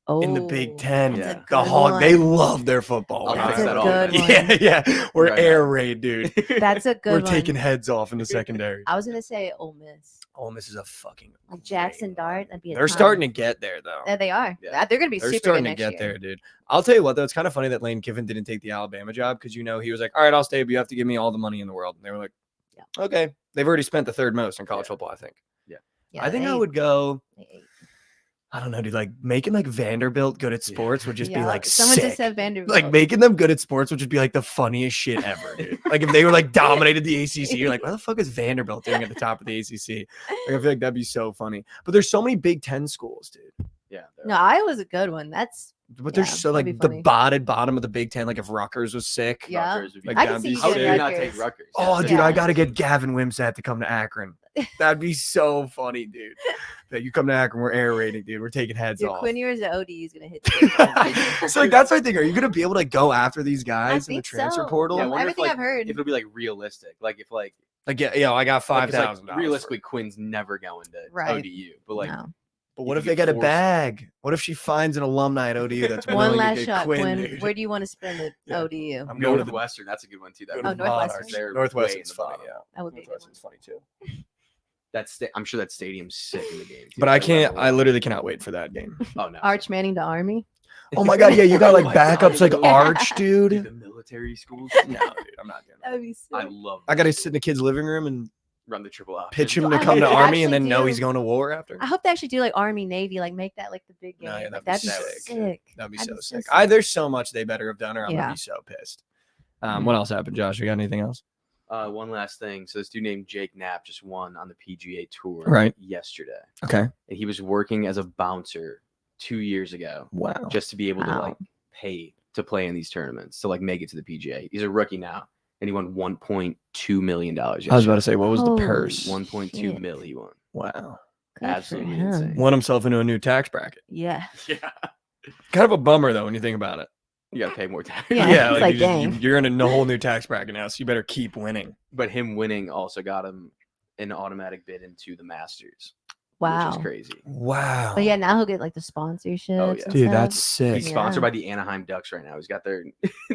Oh, In the Big Ten, that's a Yeah. good the Hog, they one. love their football. I'll when fix they're that up all there. good one. Yeah. We're Right air now. raid, dude. That's a good We're one. taking heads off in the secondary. I was gonna say Ole Miss. Ole Miss is a fucking Like Jackson great Dart. one. That'd be a They're ton. starting to get there though. Yeah, they are. Yeah. They're gonna be They're super starting good to next get year. there, dude. I'll tell you what, though, it's kind of funny that Lane Kiffin didn't take the Alabama job because he was like, all right, I'll stay, but you have to give me all the money in the world. And they were like, Yeah. okay. They've already spent the third most in college Yeah. football, I think. Yeah, I think I they- would go, they- I don't know, dude, like making like Vanderbilt good at Yeah. sports would just be Yeah, like someone sick. just said Vanderbilt. Like making them good at sports would just be like the funniest shit ever, dude. Like if they were like dominated the ACC, you're like, what the fuck is Vanderbilt doing at the top of the ACC? Like, I feel like that'd be so funny. But there's so many Big Ten schools, dude. Yeah. they're- No, Iowa's a good one. That's But there's Yeah, so that'd be like the funny. botted bottom of the Big Ten. Like if Rutgers was sick. Yeah. Rutgers would be Like, I that'd can see be you How sick. do doing you not take Rutgers. Rutgers? Oh, Yeah. dude, I Yeah. gotta get Gavin Wimsatt to come to Akron. That'd be so funny, dude. That you come to Akron, we're air raiding, dude. We're taking heads Your off. Quinn Ewers at ODU is gonna hit. You. So like that's my thing. Are you gonna be able to go after these guys in the think transfer so. portal? Yeah, I wonder if, Everything like, I've heard. If it'll be like realistic, like if like Yeah, I got like, it's, like, $5,000. realistically, Quinn's never going to Right. ODU, but like No. But what if if you they get a force- bag? What if she finds an alumni at ODU that's One willing to last get shot, Quinn? Quinn. Dude? Where do you want to spend it? Yeah. ODU. I'm going to the Northwestern, that's a good one too. That go to Oh, the Northwestern. Monarchs. They're way Northwestern's in the funny. bottom. Yeah, That would be a good one. Northwestern's funny too. I'm sure that stadium's sick in the game. Too. But I They'll can't. run I a lot. literally cannot wait for that game. Oh no. Arch Manning to Army. Oh my god, yeah, you got Oh like my God, backups like yeah. Arch, Dude, dude. the military schools. No, dude, I'm not doing That that. would be sick. I love. I gotta sit in the kid's living room and run the triple option. pitch him Well, to I come to hope they Army and actually then know do. he's going to war after. I hope they actually do like Army Navy, like make that like the big game. No, yeah, Like, that'd be that'd be sick. sick. That'd be That'd so be sick. sick. There's so much they better have done, or I'm Yeah. gonna be so pissed. What else happened, Josh? You got anything else? One last thing. So this dude named Jake Knapp just won on the PGA Tour Right. yesterday, Okay. and he was working as a bouncer 2 years ago Wow. just to be able to Wow. like pay to play in these tournaments to like make it to the PGA. He's a rookie now, and he won $1.2 million. I was about to say, what was the Holy purse? 1.2 shit. mil he won. Wow. Good for Absolutely him. insane. Won himself into a new tax bracket. Yeah. Yeah, Kind of a bummer though when you think about it. you gotta pay more tax. Yeah, it's like, dang. you're in a whole new tax bracket now, so you better keep winning. But him winning also got him an automatic bid into the Masters, Wow. which is crazy. Wow. But yeah, now he'll get like the sponsorships. yeah. and Dude, stuff. that's sick. He's sponsored Yeah. by the Anaheim Ducks right now. He's got their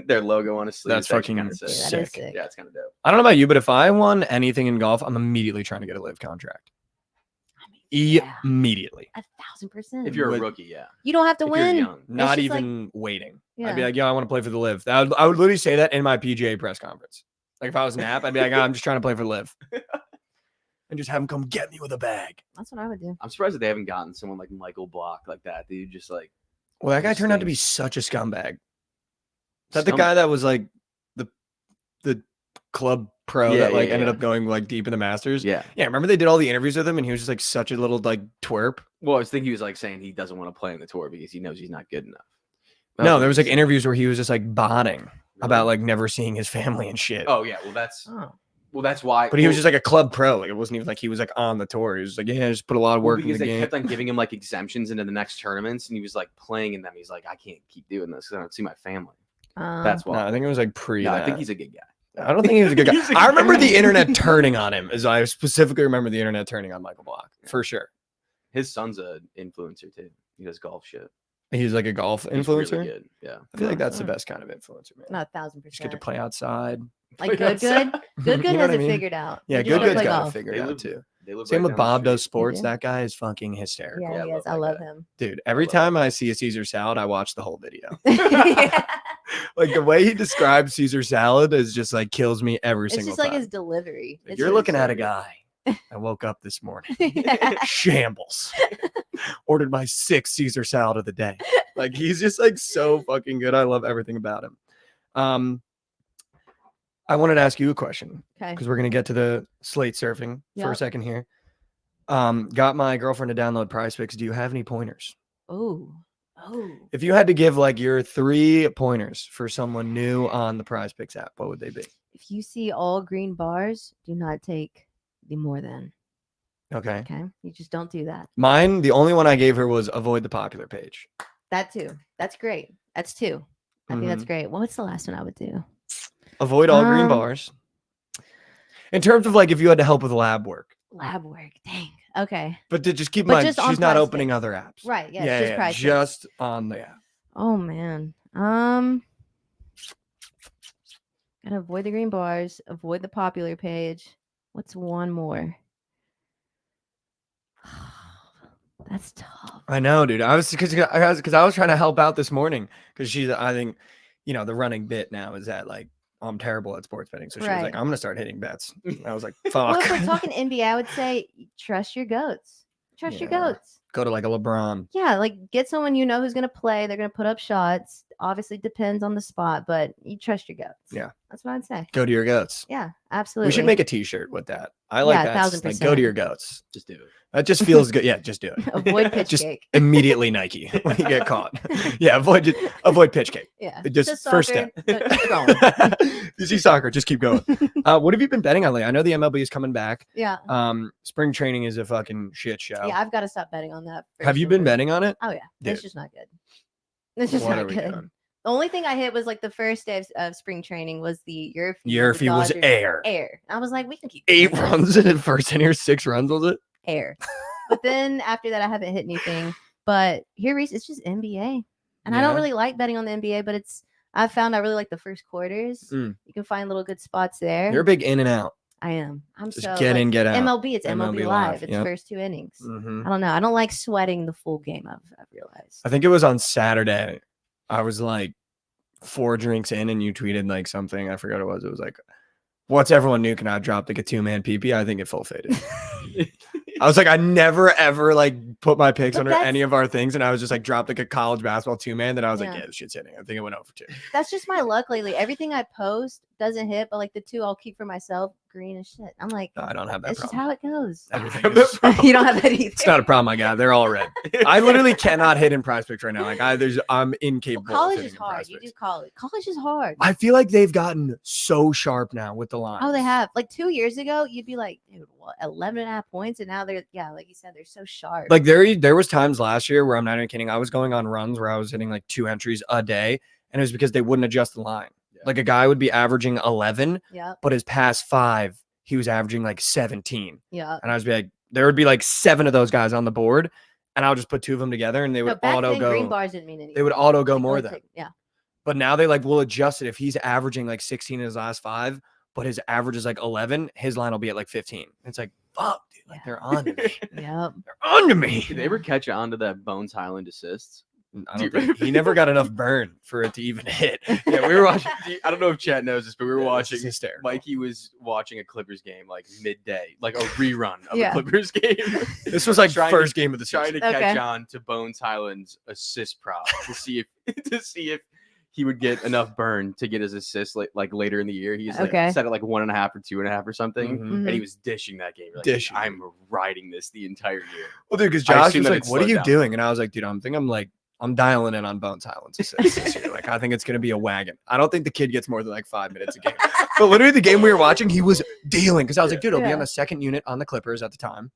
their logo on his sleeve. That's It's actually fucking kinda Yeah, that is sick. sick. Yeah, it's kind of dope. I don't know about you, but if I won anything in golf, I'm immediately trying to get a live contract. I mean, yeah, Immediately. 1,000%. If you're a Would- rookie, yeah. You don't have to If you're win. young. Not just like- even waiting. Yeah. I'd be like, yeah, I want to play for the live. I would literally say that in my PGA press conference. Like if I was Nap, I'd be like, I'm just trying to play for live. And just have him come get me with a bag. That's what I would do. I'm surprised that they haven't gotten someone like Michael Block like that. Dude, just like Well, that guy Just turned out to be stinks. such a scumbag. Is that the Scum- guy that was like the club pro Yeah, that like yeah, ended yeah. up going like deep in the Masters? yeah. Yeah, remember they did all the interviews with him and he was just like such a little like twerp. Well, I was thinking he was like saying he doesn't want to play on the tour because he knows he's not good enough. No, there was like interesting. interviews where he was just like botting about Really? like never seeing his family and shit. Oh yeah, well that's Oh. why. But he was just like a club pro. Like it wasn't even like he was like on the tour. He was just like, yeah, just put a lot of work in because the they game. kept on giving him like exemptions into the next tournaments, and he was like playing in them. He's like, I can't keep doing this because I don't see my family. That's No, why. I think it was like pre. No, I that. think he's a good guy. I don't think he was a good guy. He's a I good remember guy. the internet turning on him. As I specifically remember the internet turning on Michael Block for sure. His son's a influencer too. He does golf shit. He's like a golf He's influencer. really good. Yeah. I feel like that's the Mhm. best kind of influencer, man. Not 1,000%. Just get to play outside. Like good. Good You know has what I it mean? figured out. Yeah, They good just wanna good's play got it golf. figured They out live- too. They live Same right with down the Bob street. does sports. do? That guy is fucking hysterical. Yeah, Yeah, he I is. I love love that him. Dude, every love time I see a Caesar salad, I watch the whole video. Yeah. Like the way he describes Caesar salad is just like kills me every It's single just like time. his delivery. It's You're just- looking at a so good. guy. I woke up this morning. Yeah. Shambles. Ordered my 6th Caesar salad of the day. Like he's just like so fucking good. I love everything about him. I wanted to ask you a question Okay. because we're gonna get to the slate surfing for a Yep. second here. Got my girlfriend to download Prize Picks. Do you have any pointers? Oh. Oh. If you had to give like your 3 pointers for someone new on the Prize Picks app, what would they be? If you see all green bars, do not take the more than. Okay. Okay. You just don't do that. Mine, the only one I gave her was avoid the popular page. That too. That's great. That's 2. I think that's Mhm. great. What's the last one I would do? Avoid all green Um, bars. In terms of like if you had to help with lab work, Lab work. Dang. Okay. but to just keep in But mind, just on she's not Prize opening Picks. other apps. Right. Yeah. Yeah, just yeah, Prize Picks. just on the app. Oh man. Gotta avoid the green bars. Avoid the popular page. What's one more? That's tough. I know, dude. I was because I was trying to help out this morning because she's. I think, the running bit now is that like I'm terrible at sports betting, so she was like, Right. I'm gonna start hitting bets. And I was like, Well, fuck. if we're talking NBA, I would say trust your goats. Trust your Yeah. goats. Go to like a LeBron. Yeah, like get someone you know who's gonna play. They're gonna put up shots. Obviously, depends on the spot, but you trust your goats. Yeah. That's what I'd say. Go to your goats. Yeah, absolutely. We should make a T-shirt with that. I like Yeah, that. Like, go to 1000%. your goats. Just do it. That just feels good. Yeah, just do it. avoid pitch Just cake. Immediately Nike when you get caught. Yeah, avoid pitch cake. Yeah, Just first soccer, step. keep going. You see soccer, just keep going. What have you been betting on lately? I know the MLB is coming back. Yeah. Spring training is a fucking shit show. Yeah, I've got to stop betting on that. Have you been betting on it? Oh yeah, Dude. it's just not good. It's just What not are we good. doing? The only thing I hit was like the first day of spring training was the Yerfie. Yerfie was air. Air. I was like, we can keep 8 doing this. runs in the first inning, or 6 runs was it? Air. But then after that, I haven't hit anything. But here, it's just NBA, and I Yeah. don't really like betting on the NBA. But I found I really like the first quarters. Mm. You can find little good spots there. You're a big in and out. I am. I'm Just so get in, get out. MLB. It's MLB, MLB Live. Live, It's yep. first 2 innings. Mhm. I don't know. I don't like sweating the full game. I've realized. I think it was on Saturday. I was like 4 drinks in, and you tweeted like something. I forgot what it was. It was like, "What's everyone new? Can I drop like a 2-man PP?" I think it full faded. I was like, I never ever like put my picks But under that's- any of our things, and I was just like dropped like a college basketball 2-man. Then I was like, Yeah. yeah, this shit's hitting. I think it went over 2. That's just my luck lately. Everything I post doesn't hit, but like the 2 I'll keep for myself, green as shit. I'm like, No, I don't have that it's just problem. how it goes. Everything is- You don't have that either. it's not a problem I got. They're all red. I literally cannot hit in Prize Picks right now. Like I'm Well, incapable. of college hitting is in hard. Prize You do Picks. college. College is hard. I feel like they've gotten so sharp now with the lines. Oh, they have. Like 2 years ago, you'd be like, dude, what, 11 and a half points? And now they're, yeah, like you said, they're so sharp. Like there was times last year where I'm not even kidding. I was going on runs where I was hitting like 2 entries a day, and it was because they wouldn't adjust the line. Yeah. Like a guy would be averaging 11, Yep. but his past 5, he was averaging like 17. Yep. And I was be like, there would be like 7 of those guys on the board, and I'll just put 2 of them together, and they No, would back auto then, green go. bars didn't mean anything. They would auto go Like, more like, than. take- Yeah. But now they like will adjust it if he's averaging like 16 in his last 5, but his average is like 11. His line will be at like 15. It's like fuck, dude. Like Yeah. they're on to me. Yep. They're on to me. Did they ever catch on to that Bones Highland assists? I don't think he never got enough burn for it to even hit. Yeah, we were watching. I don't know if Chat knows this, but we were Yeah, this watching. is hysterical. Mikey was watching a Clippers game like midday, like a rerun of Yeah. a Clippers game. This was like Trying first game of the trying season. to catch Okay. on to Bones Highland's assist prop to see if he would get enough burn to get his assist like later in the year. He's like Okay. set at like 1.5 or 2.5 or something, Mhm. and he Mhm. was dishing that game. Like, Dishing. I'm riding this the entire year. Well, dude, because I Josh assume was that like, it "What are slowed you down. doing?" And I was like, "Dude, I'm dialing in on Bones Highland's assists this year. Like, I think it's gonna be a wagon. I don't think the kid gets more than like 5 minutes a game." But literally, the game we were watching, he was dealing because I was like, "Dude, he'll be Yeah. on the second unit on the Clippers at the time."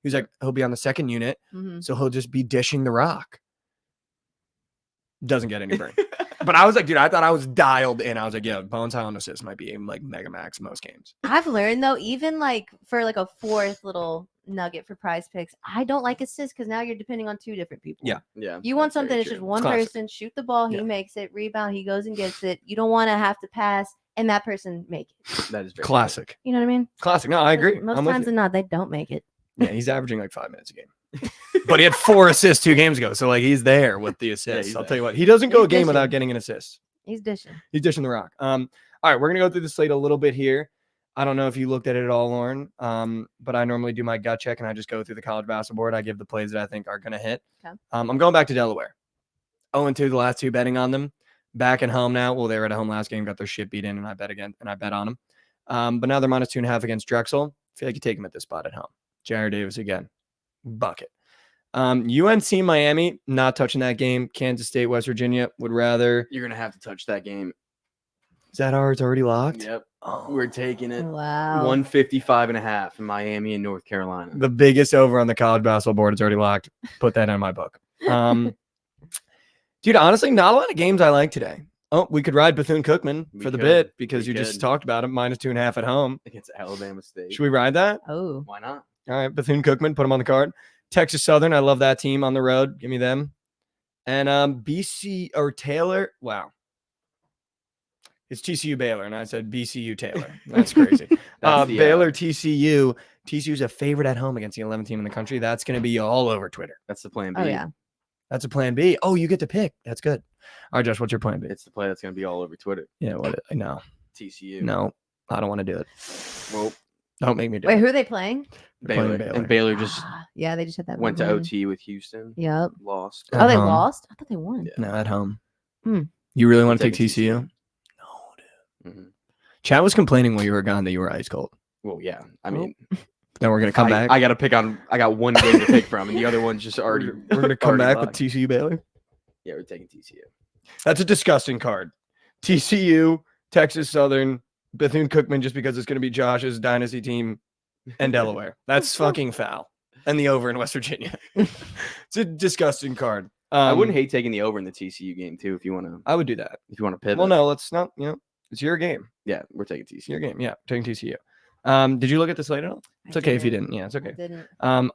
He was like, "He'll be on the second unit, Mhm. so he'll just be dishing the rock." Doesn't get any burn. But I was like, dude, I thought I was dialed in. I was like, yeah, Bones Highland assist might be like mega max most games. I've learned though, even like for like a 4th little nugget for prize picks, I don't like assists because now you're depending on 2 different people. Yeah. Yeah, You want that's very something that's true. just one classic. person, shoot the ball, he Yeah. makes it, rebound, he goes and gets it. You don't want to have to pass and that person make it. That is very true. Classic. You know what I mean? Classic. No, I agree. Most I'm with times you. than not, they don't make it. Yeah, he's averaging like 5 minutes a game. But he had 4 assists 2 games ago. So like he's there with the assists. he's I'll there. tell you what, he doesn't go He's a game without dishing. getting an assist. He's dishing. He's dishing the rock. All right, we're gonna go through the slate a little bit here. I don't know if you looked at it at all, Lauren. But I normally do my gut check and I just go through the college basketball board. I give the plays that I think are gonna hit. Okay. I'm going back to Delaware. 0-2 the last 2 betting on them. Back at home now. Well, they were at home last game, got their shit beat in, and I bet on them. But now they're minus 2.5 against Drexel. I feel like you take them at this spot at home. Jared Davis again. Bucket. UNC Miami, not touching that game. Kansas State, West Virginia, would rather. You're gonna have to touch that game. Is that ours already locked? Yep, Oh, we're taking it. Wow. 155.5 in Miami and North Carolina. the biggest over on the college basketball board is already locked. Put that in my book. Dude, honestly, not a lot of games I like today. Oh, we could ride Bethune-Cookman We for the could. bit because We you just could. talked about it. Minus 2.5 at home. Against Alabama State. Should we ride that? Oh. Why not? All right, Bethune-Cookman, put them on the card. Texas Southern, I love that team on the road. Give me them. And BC or Taylor. Wow. It's TCU Baylor, and I said BCU Taylor. That's crazy. That's the, Baylor TCU. TCU's a favorite at home against the 11th team in the country. That's going to be all over Twitter. That's the plan B. Oh yeah. That's a plan B. Oh, you get to pick. That's good. All right, Josh, what's your plan B? It's the play that's gonna be all over Twitter. Yeah, what? No, TCU. no, I don't want to do it. Well, Don't make me do Wait, it. who are they playing? They're playing Baylor. Baylor. And Baylor just Yeah, they just had that. went to one win. OT with Houston. Yep. Lost. At Oh, they home. lost? I thought they won. Yeah. No, at home. Hmm. You really want to I'm take taking TCU? No, dude. Mhm. Chad was complaining when you were gone that you were ice cold. Well, yeah. I Oh. mean, Then we're gonna come back. I got to pick on. I got one game to pick from, and the other one's just already. we're gonna come already back locked. with TCU Baylor. Yeah, we're taking TCU. That's a disgusting card. TCU, Texas Southern, Bethune-Cookman just because it's going to be Josh's dynasty team and Delaware. That's fucking foul. And the over in West Virginia. It's a disgusting card. I wouldn't hate taking the over in the TCU game too if you want to. I would do that. If you want to pivot. Well, no, let's not. It's your game. Yeah, we're taking TCU. It's your game. Yeah, taking TCU. Did you look at the slate at all? It's I okay if you didn't. didn't. Yeah, it's I okay. didn't.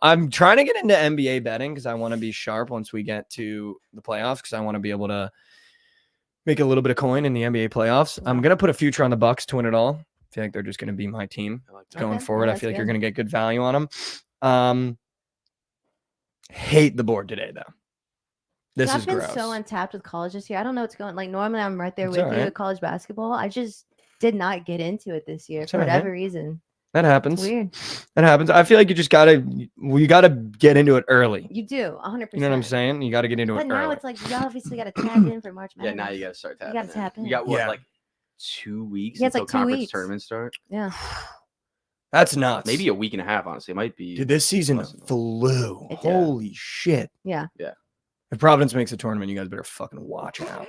I'm trying to get into NBA betting because I want to be sharp once we get to the playoffs because I want to be able to make a little bit of coin in the NBA playoffs. I'm gonna put a future on the Bucks to win it all. I feel like they're just gonna be my team I like that. going Okay, forward. yeah, I that's feel like you're good. gonna get good value on them. Hate the board today though. This I've is been gross. so untapped with college this year. I don't know what's going. Like normally I'm right there It's with all you right. with college basketball. I just did not get into it this year It's for all right. whatever reason. That It's happens. weird. That happens. I feel like you just gotta get into it early. You do 100%. You know what I'm saying? You gotta get into But it now early. it's like you obviously got to tap in for March Yeah, Madness. now you got to start tapping. gotta tap You in. got what, Yeah. like 2 weeks Yeah, it's until like 2 conference weeks. tournaments start? Yeah. That's nuts. Maybe a week and a half. Honestly, it might be. Dude, this season less than that. flew. It did. Holy shit. Yeah. If Providence makes a tournament, you guys better fucking watch out.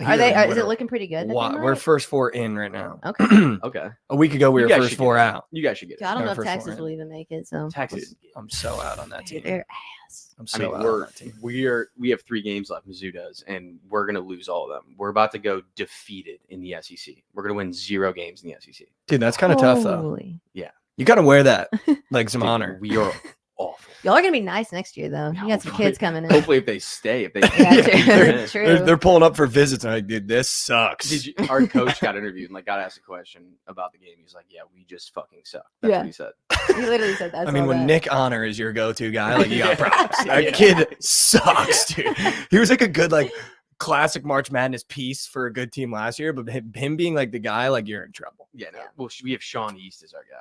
Are they? You're Is it better looking pretty good? that they We're might? first four in right now. Okay. Okay, A week ago, we You were guys first should four get it. out. you guys should get Dude, I it. don't Yeah, know if first Texas four will in. even make it. So Texas. I'm so out on that team. their ass. I'm I so mean, out on we're that team. we have 3 games left. Mizzou does, and we're gonna lose all of them. We're about to go defeated in the SEC. We're gonna win 0 games in the SEC. Dude, that's kind of tough, though. Holy. You got to wear that like some Dude, honor. We are awful. Y'all are gonna be nice next year, though. You got some kids coming in. Hopefully, if they stay, if they Yeah, they're, true. they're pulling up for visits. And I'm like, dude, this sucks. Did you, our coach got interviewed and like got asked a question about the game. He's like, "Yeah, we just fucking suck." That's Yeah. what he said. You literally said that. I mean, when that. Nick Honor is your go-to guy, like you got Yeah. props. That Yeah. kid sucks, dude. He was like a good like classic March Madness piece for a good team last year, but him being like the guy, like you're in trouble. Yeah, no. Yeah. Well, we have Sean East as our guy.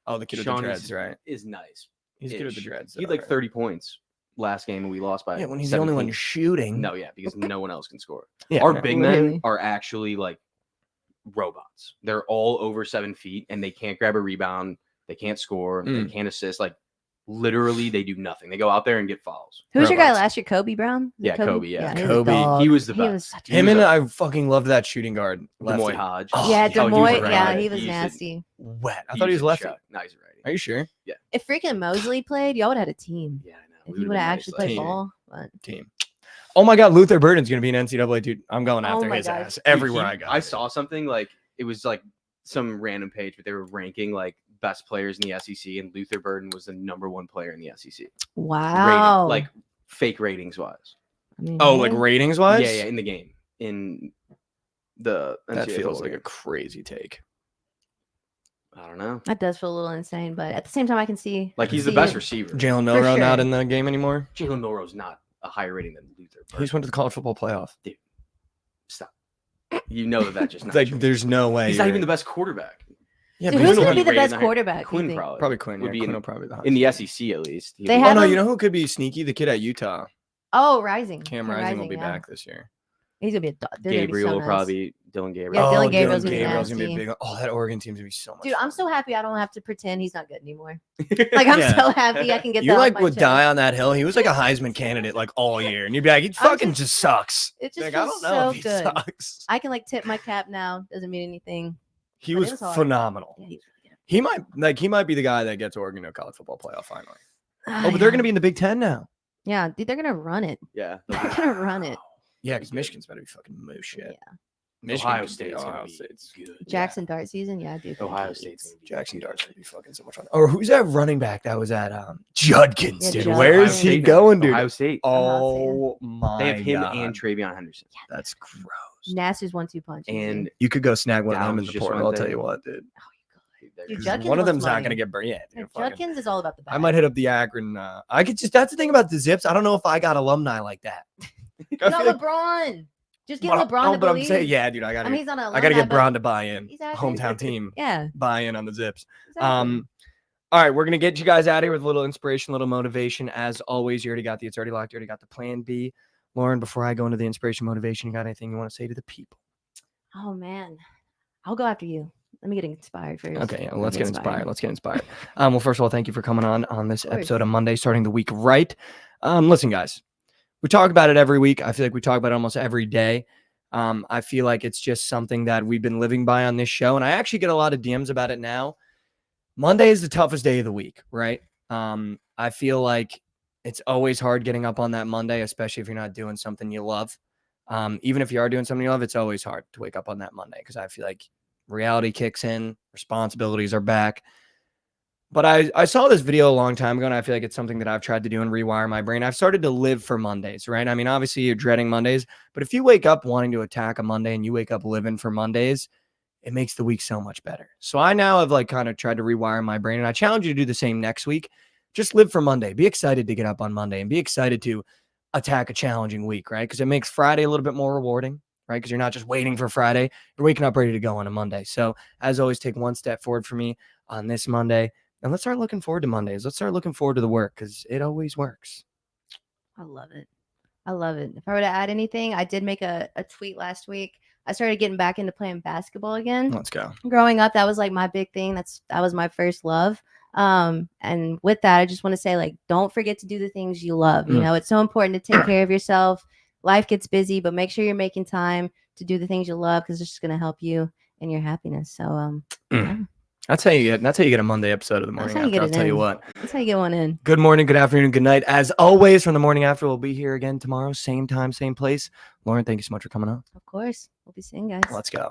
Oh, the kid with Sean the dreads, East right? is nice. He's good with the Ish. dreads. He had though, like right? 30 points last game and we lost by Yeah, when he's the only one 17. shooting. No, yeah, because no one else can score. Yeah, Our no. big men Literally. are actually like robots. They're all over 7 feet and they can't grab a rebound. They can't score. They Mm. can't assist. Like literally, they do nothing. They go out there and get fouls. Who was your guy robots. last year? Kobe Brown? Was it Yeah, Kobe, yeah. he was a Kobe. dog. He was the He was best. such a He Him was and a- I fucking love that shooting guard. Demoy lefty. Hodge. Oh, yeah, he was Demoy. a Yeah, righty. he was He's a- nasty. Wet. I thought he was a lefty. shot. No, he's a righty. Are you sure? If freaking Mosley played, y'all would have had a team. Yeah, I know. If We he would've would been have nice actually last played year. ball. But Team. Oh my God, Luther Burden's gonna be an NCAA dude. I'm going Oh after my his gosh. ass Dude, everywhere he- I go. I saw something like it was like some random page, but they were ranking like best players in the SEC, and Luther Burden was the #1 player in the SEC. wow, Like fake ratings wise. I mean, Oh, like hey, ratings wise? Yeah, yeah, in the game, in the That NCAA feels total like a game. crazy take. I don't know. that does feel a little insane, but at the same time, I can see Like I can he's the see best it. receiver. Jalen Milrow not sure. in the game anymore. Jalen Milrow's not a higher rating than Luther. He just went to the college football playoff. Stop. You know that just It's not like true. there's no way. He's not you're- even the best quarterback. Yeah, Dude, but who's he's gonna be not- the rated best in the- quarterback? you Quinn think? probably. Probably Quinn. would Yeah, be Quinn in- will probably be the In the highest. SEC at least. He They would- Oh have no, him- you know who could be sneaky? The kid at Utah. Oh, Rising. Cam Yeah, Rising will be yeah. back this year. He's gonna be a dog. They're gonna be Gabriel so will nice. probably Dylan Gabriel. Yeah, oh, Dylan Gabriel's gonna be Gabriel's gonna be a nasty. big one. Oh, that Oregon team's gonna be so much. Dude, I'm fun. so happy I don't have to pretend he's not good anymore. Like I'm Yeah. so happy I can get You that. like off my would chest. die on that hill. He was like a Heisman candidate like all year, and you'd be like, he fucking just sucks. It just Like, I feels don't know so if he good. sucks. I can like tip my cap now. Doesn't mean anything. He But it was was hard. phenomenal. Yeah, he's really He might be the guy that gets Oregon to a college football playoff finally. good. Oh, but they're gonna be in the Big Ten now. Yeah, dude, they're gonna run it. Yeah. They're gonna run it. Yeah, because Michigan's better be fucking moose shit. Yeah. Michigan Ohio could be- State's Ohio gonna be State's good. Jackson Dart season. Yeah, dude. Ohio State's gonna be Jackson good. Dart's gonna be fucking so much fun. Or who's that running back that was at Judkins, Yeah, dude? Judkins. Where Ohio is he State now. going, dude? Ohio State. Oh my They have him God. and Travion Henderson. That's gross. Naster's 1-2 punch. easy. And You could go snag one of them in Downs the just portal. went I'll tell there. you what, dude. they're Dude, good. Judkins One of wants them's not money. gonna get burned yet. Yeah, dude, fucking- Judkins is all about the. I might hit up the Akron. I could just. That's the thing about the Zips. I don't know if I got alumni like that. I Not feel like- LeBron. Just get Well, LeBron no, to but I'm believe. saying, yeah, dude. I gotta. I mean, he's on a. I gotta get Braun to buy in. He's actually- Hometown team Yeah. buy in on the Zips. Exactly. All right, we're gonna get you guys out of here with a little inspiration, a little motivation. As always, you already got the It's Already Locked. You already got the Plan B. Lauren, before I go into the inspiration, motivation, you got anything you want to say to the people? Oh man, I'll go after you. Let me get inspired first. Okay, yeah, Let me let's get inspired. Let's get inspired. Well, first of all, thank you for coming on this Of course. episode of Monday, starting the week right. Listen, guys, we talk about it every week. I feel like we talk about it almost every day. I feel like it's just something that we've been living by on this show. And I actually get a lot of DMs about it now. Monday is the toughest day of the week, right? I feel like it's always hard getting up on that Monday, especially if you're not doing something you love. Even if you are doing something you love, it's always hard to wake up on that Monday because I feel like reality kicks in, responsibilities are back. But I saw this video a long time ago, and I feel like it's something that I've tried to do and rewire my brain. I've started to live for Mondays, right? I mean, obviously you're dreading Mondays, but if you wake up wanting to attack a Monday and you wake up living for Mondays, it makes the week so much better. So I now have like kind of tried to rewire my brain, and I challenge you to do the same next week. Just live for Monday. Be excited to get up on Monday and be excited to attack a challenging week, right? Because it makes Friday a little bit more rewarding, right? Because you're not just waiting for Friday. You're waking up ready to go on a Monday. So as always, take one step forward for me on this Monday. And let's start looking forward to Mondays. Let's start looking forward to the work because it always works. I love it. I love it. If I were to add anything, I did make a tweet last week. I started getting back into playing basketball again. Let's go. Growing up, that was like my big thing. That was my first love. And with that, I just want to say, like, don't forget to do the things you love. You know, it's so important to take care of yourself. Life gets busy, but make sure you're making time to do the things you love because it's just going to help you in your happiness. So, yeah. That's how you get a Monday episode of the morning That's how you after. get I'll it tell you in. what. That's how you get one in. Good morning, good afternoon, good night. As always, from the morning after, we'll be here again tomorrow, same time, same place. Lauren, thank you so much for coming on. Of course. We'll be seeing you guys. Let's go.